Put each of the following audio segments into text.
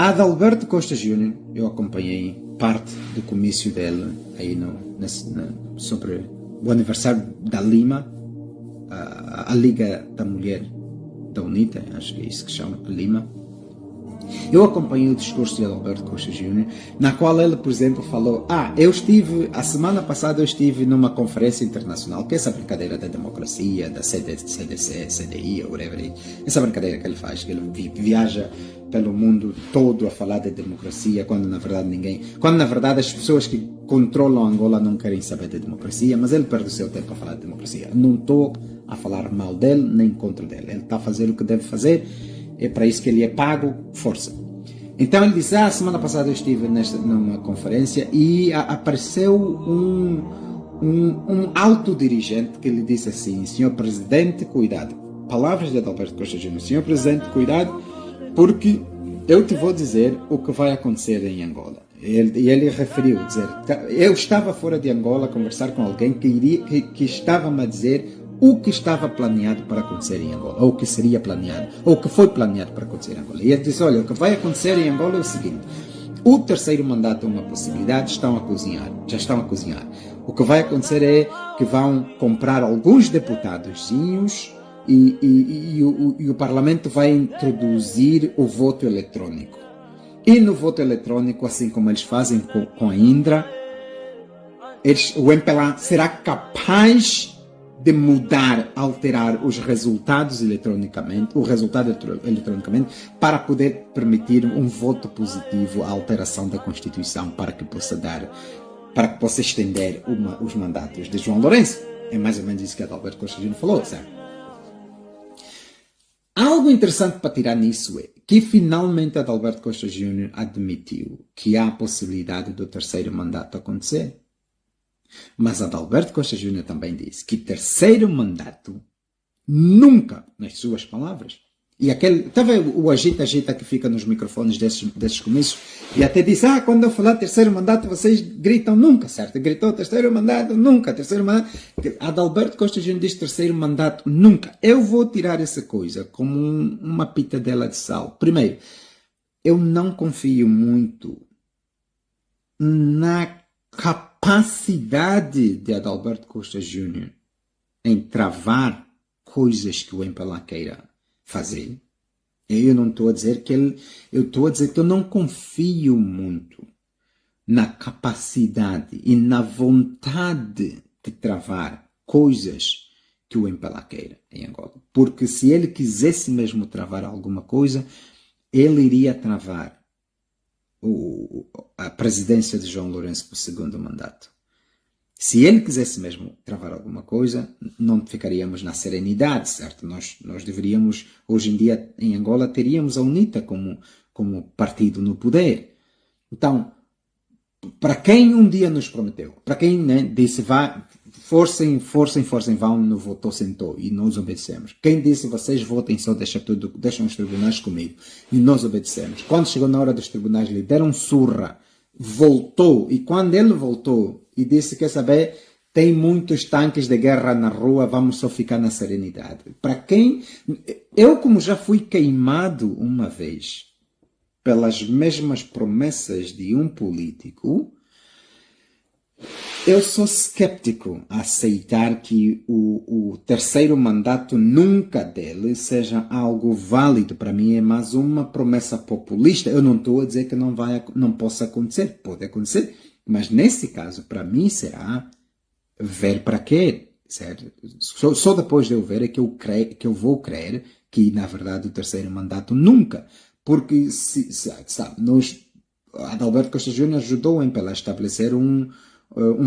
Adalberto Costa Júnior, eu acompanhei parte do comício dele aí sobre o aniversário da Lima, a Liga da Mulher da UNITA, acho que é isso que chama, Lima. Eu acompanhei o discurso de Adalberto Costa Júnior, na qual ele, por exemplo, falou: a semana passada eu estive numa conferência internacional, que é essa brincadeira da democracia, da CDC, CDI, whatever, essa brincadeira que ele faz, que ele viaja pelo mundo todo a falar de democracia, quando na verdade as pessoas que controlam Angola não querem saber de democracia, mas ele perde o seu tempo a falar de democracia. Não estou a falar mal dele, nem contra dele, ele está a fazer o que deve fazer, é para isso que ele é pago, força. Então ele disse: semana passada eu estive numa conferência e apareceu um alto dirigente que lhe disse assim: senhor presidente, cuidado. Palavras de Adalberto Costa Júnior: senhor presidente, cuidado, porque eu te vou dizer o que vai acontecer em Angola. Ele referiu, eu estava fora de Angola a conversar com alguém que estava-me a dizer o que estava planeado para acontecer em Angola, ou o que seria planeado, ou o que foi planeado para acontecer em Angola. E ele disse: olha, o que vai acontecer em Angola é o seguinte: o terceiro mandato é uma possibilidade, já estão a cozinhar. O que vai acontecer é que vão comprar alguns deputadozinhos e o Parlamento vai introduzir o voto eletrônico. E no voto eletrônico, assim como eles fazem com a Indra, o MPLA será capaz de alterar os resultados eletronicamente, para poder permitir um voto positivo à alteração da Constituição, para que possa estender os mandatos de João Lourenço. É mais ou menos isso que Adalberto Costa Júnior falou, certo? Algo interessante para tirar nisso é que finalmente Adalberto Costa Júnior admitiu que há a possibilidade do terceiro mandato acontecer. Mas Adalberto Costa Júnior também disse que terceiro mandato nunca, nas suas palavras, e estava o agita que fica nos microfones desses comícios, e até disse: quando eu falar terceiro mandato vocês gritam nunca, certo? Gritou terceiro mandato nunca, terceiro mandato. Adalberto Costa Júnior diz terceiro mandato nunca. Eu vou tirar essa coisa como uma pitadela de sal. Primeiro, eu não confio muito na capacidade de Adalberto Costa Júnior em travar coisas que o MPLA queira fazer. Eu não estou a dizer eu estou a dizer que eu não confio muito na capacidade e na vontade de travar coisas que o MPLA queira em Angola. Porque se ele quisesse mesmo travar alguma coisa, ele iria travar a presidência de João Lourenço para o segundo mandato. Se ele quisesse mesmo travar alguma coisa, não ficaríamos na serenidade, certo? Nós deveríamos, hoje em dia, em Angola, teríamos a UNITA como partido no poder. Então, para quem um dia nos prometeu, para quem disse: forcem, vão no votou, sentou, e nós obedecemos. Quem disse: vocês votem só, deixam os tribunais comigo, e nós obedecemos. Quando chegou na hora dos tribunais, lhe deram surra, voltou, e quando ele voltou e disse: quer saber, tem muitos tanques de guerra na rua, vamos só ficar na serenidade. Para quem... Eu, como já fui queimado uma vez pelas mesmas promessas de um político, eu sou escéptico a aceitar que o terceiro mandato nunca dele seja algo válido. Para mim é mais uma promessa populista. Eu não estou a dizer que não possa acontecer. Pode acontecer. Mas nesse caso, para mim, será ver para quê, certo? Só depois de eu ver é que eu vou crer que, na verdade, o terceiro mandato nunca. Porque, Adalberto Costa Júnior ajudou o MPLA a estabelecer um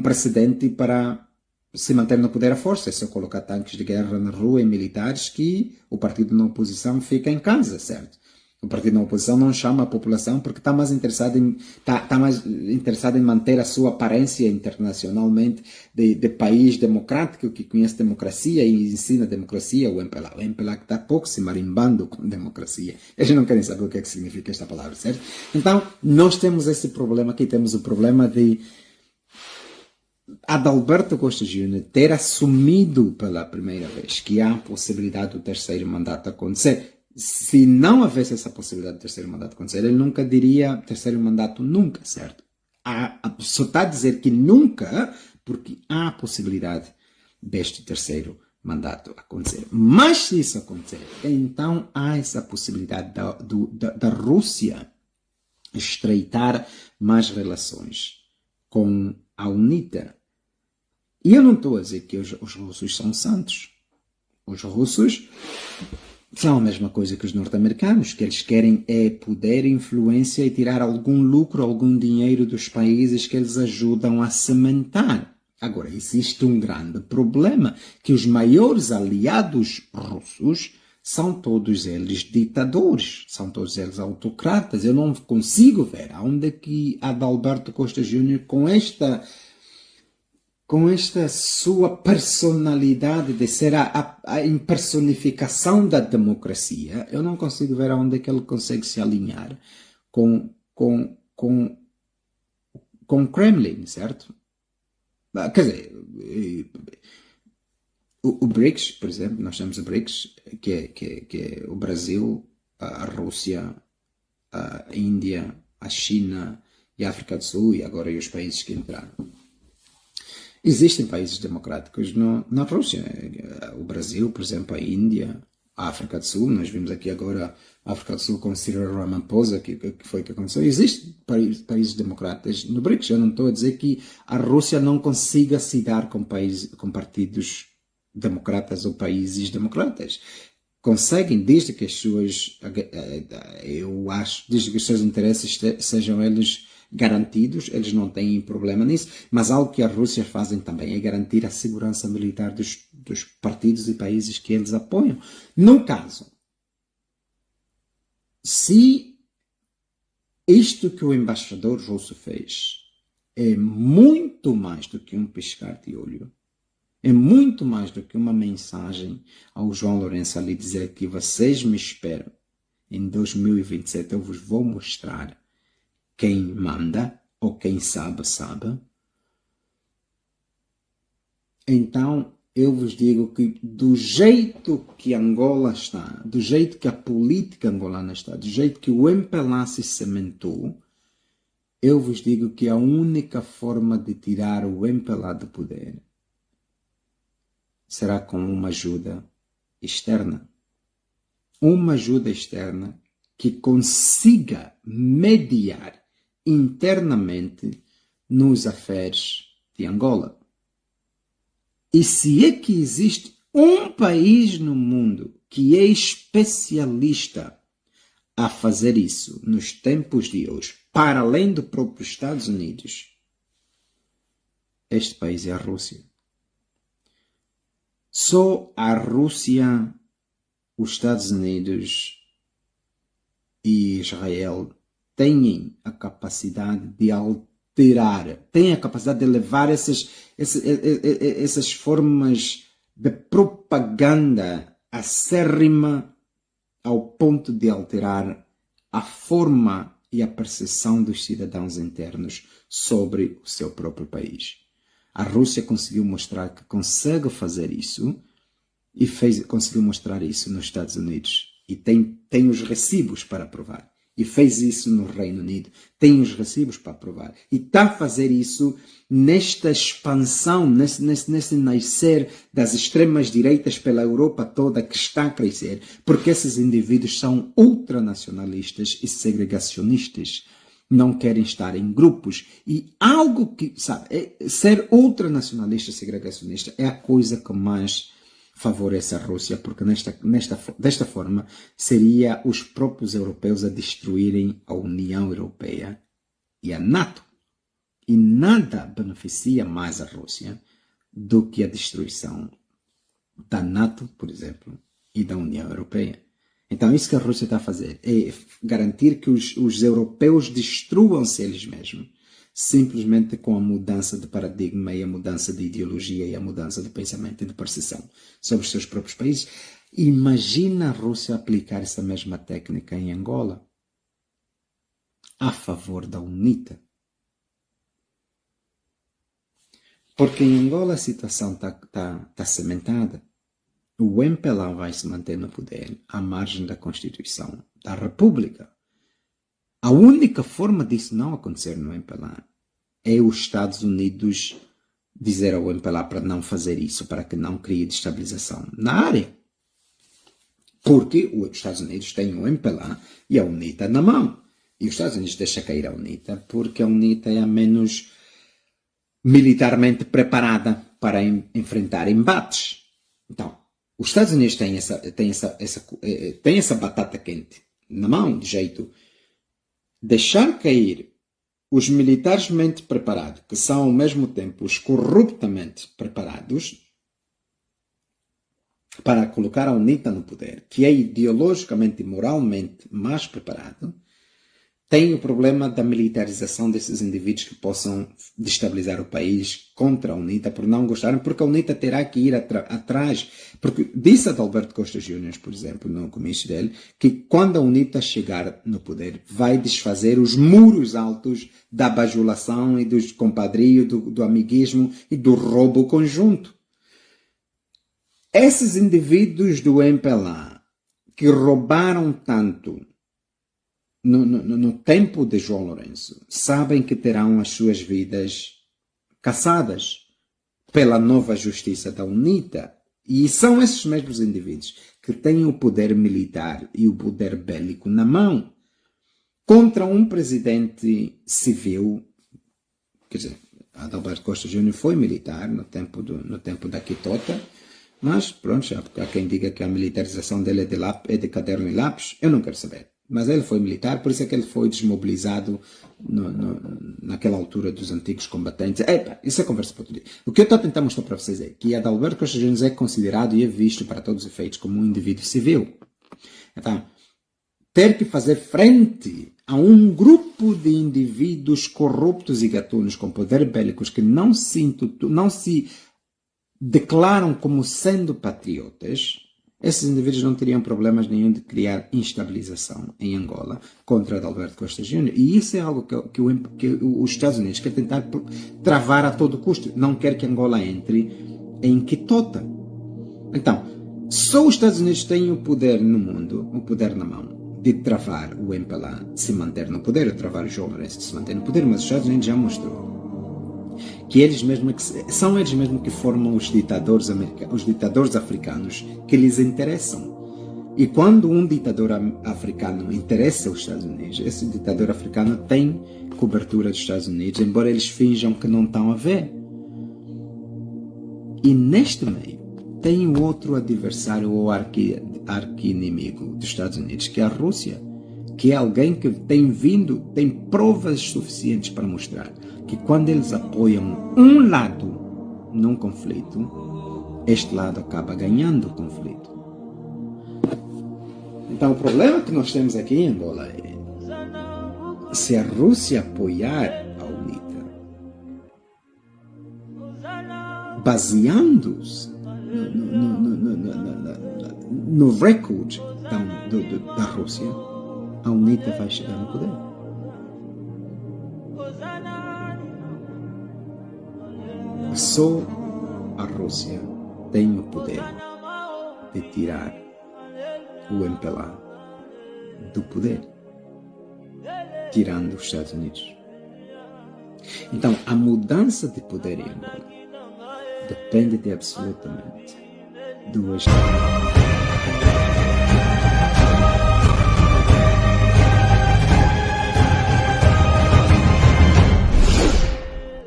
precedente para se manter no poder à força. Se eu colocar tanques de guerra na rua e militares, que o partido na oposição fica em casa, certo? O partido na oposição não chama a população porque está mais interessado em manter a sua aparência internacionalmente de país democrático que conhece democracia e ensina democracia. O MPLA que está pouco se marimbando com democracia. Eles não querem saber o que é que significa esta palavra, certo? Então, nós temos esse problema aqui, temos o problema de Adalberto Costa Júnior ter assumido pela primeira vez que há a possibilidade do terceiro mandato acontecer. Se não houvesse essa possibilidade de terceiro mandato acontecer, ele nunca diria terceiro mandato nunca, certo? Só está a dizer que nunca, porque há a possibilidade deste terceiro mandato acontecer. Mas se isso acontecer, então há essa possibilidade da Rússia estreitar mais relações com a UNITA. E eu não estou a dizer que os russos são santos. Os russos são a mesma coisa que os norte-americanos, que eles querem é poder, influência e tirar algum lucro, algum dinheiro dos países que eles ajudam a cimentar. Agora, existe um grande problema, que os maiores aliados russos são todos eles ditadores, são todos eles autocratas. Eu não consigo ver aonde é que Adalberto Costa Júnior, com esta sua personalidade de ser a impersonificação da democracia, eu não consigo ver aonde é que ele consegue se alinhar com o Kremlin, certo? Quer dizer, o BRICS, por exemplo, nós temos o BRICS, que é o Brasil, a Rússia, a Índia, a China e a África do Sul, e agora os países que entraram. Existem países democráticos na Rússia. O Brasil, por exemplo, a Índia, a África do Sul. Nós vimos aqui agora a África do Sul com Cyril Ramaphosa, que foi o que aconteceu. Existem países democratas no BRICS. Eu não estou a dizer que a Rússia não consiga se dar com partidos democratas ou países democratas. Conseguem, desde que as suas, eu acho, desde que os seus interesses sejam eles garantidos, eles não têm problema nisso, mas algo que a Rússia fazem também é garantir a segurança militar dos partidos e países que eles apoiam. No caso, se isto que o embaixador russo fez é muito mais do que um piscar de olho, é muito mais do que uma mensagem ao João Lourenço ali dizer que vocês me esperam, em 2027 eu vos vou mostrar quem manda, ou quem sabe, sabe. Então, eu vos digo que do jeito que Angola está, do jeito que a política angolana está, do jeito que o MPLA se cimentou, eu vos digo que a única forma de tirar o MPLA do poder será com uma ajuda externa. Uma ajuda externa que consiga mediar internamente nos afares de Angola. E se é que existe um país no mundo que é especialista a fazer isso nos tempos de hoje, para além do próprio Estados Unidos, este país é a Rússia. Só a Rússia, os Estados Unidos e Israel têm a capacidade de alterar, têm a capacidade de levar essas formas de propaganda acérrima ao ponto de alterar a forma e a percepção dos cidadãos internos sobre o seu próprio país. A Rússia conseguiu mostrar que consegue fazer isso e conseguiu mostrar isso nos Estados Unidos. E tem os recibos para provar. E fez isso no Reino Unido. Tem os recibos para provar. E está a fazer isso nesta expansão, nesse nascer das extremas direitas pela Europa toda que está a crescer. Porque esses indivíduos são ultranacionalistas e segregacionistas. Não querem estar em grupos. E algo que, sabe, ser ultranacionalista e segregacionista é a coisa que mais favorece a Rússia, porque desta forma seria os próprios europeus a destruírem a União Europeia e a NATO. E nada beneficia mais a Rússia do que a destruição da NATO, por exemplo, e da União Europeia. Então isso que a Rússia está a fazer é garantir que os europeus destruam-se eles mesmos, simplesmente com a mudança de paradigma e a mudança de ideologia e a mudança de pensamento e de percepção sobre os seus próprios países. Imagina a Rússia aplicar essa mesma técnica em Angola a favor da UNITA. Porque em Angola a situação está cimentada. o MPLA vai se manter no poder à margem da Constituição da República. A única forma disso não acontecer no MPLA é os Estados Unidos dizer ao MPLA para não fazer isso, para que não crie destabilização na área. Porque os Estados Unidos têm o MPLA e a UNITA na mão. E os Estados Unidos deixam cair a UNITA porque a UNITA é a menos militarmente preparada para enfrentar embates. Então, os Estados Unidos têm essa batata quente na mão, de jeito deixar cair os militarmente preparados, que são ao mesmo tempo os corruptamente preparados, para colocar a UNITA no poder, que é ideologicamente e moralmente mais preparado, tem o problema da militarização desses indivíduos que possam destabilizar o país contra a UNITA por não gostarem, porque a UNITA terá que ir atrás. Porque disse Adalberto Costa Júnior, por exemplo, no comício dele, que quando a UNITA chegar no poder, vai desfazer os muros altos da bajulação e do compadrio, do amiguismo e do roubo conjunto. Esses indivíduos do MPLA que roubaram tanto no tempo de João Lourenço, sabem que terão as suas vidas caçadas pela nova justiça da UNITA. E são esses mesmos indivíduos que têm o poder militar e o poder bélico na mão contra um presidente civil. Quer dizer, Adalberto Costa Júnior foi militar no tempo da Quitota, mas pronto, há quem diga que a militarização dele é de caderno e lápis. Eu não quero saber. Mas ele foi militar, por isso é que ele foi desmobilizado naquela altura dos antigos combatentes. Isso é conversa para outro dia. O que eu estou a tentar mostrar para vocês é que Adalberto Costa Júnior é considerado e é visto para todos os efeitos como um indivíduo civil. Então, ter que fazer frente a um grupo de indivíduos corruptos e gatunos com poder bélicos que não se declaram como sendo patriotas, esses indivíduos não teriam problemas nenhum de criar instabilização em Angola contra Adalberto Costa Júnior. E isso é algo que os Estados Unidos querem tentar travar a todo custo. Não quer que Angola entre em Quitota. Então, só os Estados Unidos têm o poder no mundo, o poder na mão, de travar o MPLA de se manter no poder, ou travar o João Lourenço de se manter no poder, mas os Estados Unidos já mostrou que são eles mesmos que formam os ditadores africanos que lhes interessam. E quando um ditador africano interessa aos Estados Unidos, esse ditador africano tem cobertura dos Estados Unidos, embora eles finjam que não estão a ver. E neste meio tem o outro adversário ou arqui-inimigo dos Estados Unidos, que é a Rússia, que é alguém que tem provas suficientes para mostrar que quando eles apoiam um lado num conflito, este lado acaba ganhando o conflito. Então o problema que nós temos aqui em Angola é, se a Rússia apoiar a UNITA, baseando-se no recorde da Rússia, a UNITA vai chegar no poder. Só a Rússia tem o poder de tirar o MPLA do poder, tirando os Estados Unidos. Então, a mudança de poder em Angola depende de absolutamente duas coisas.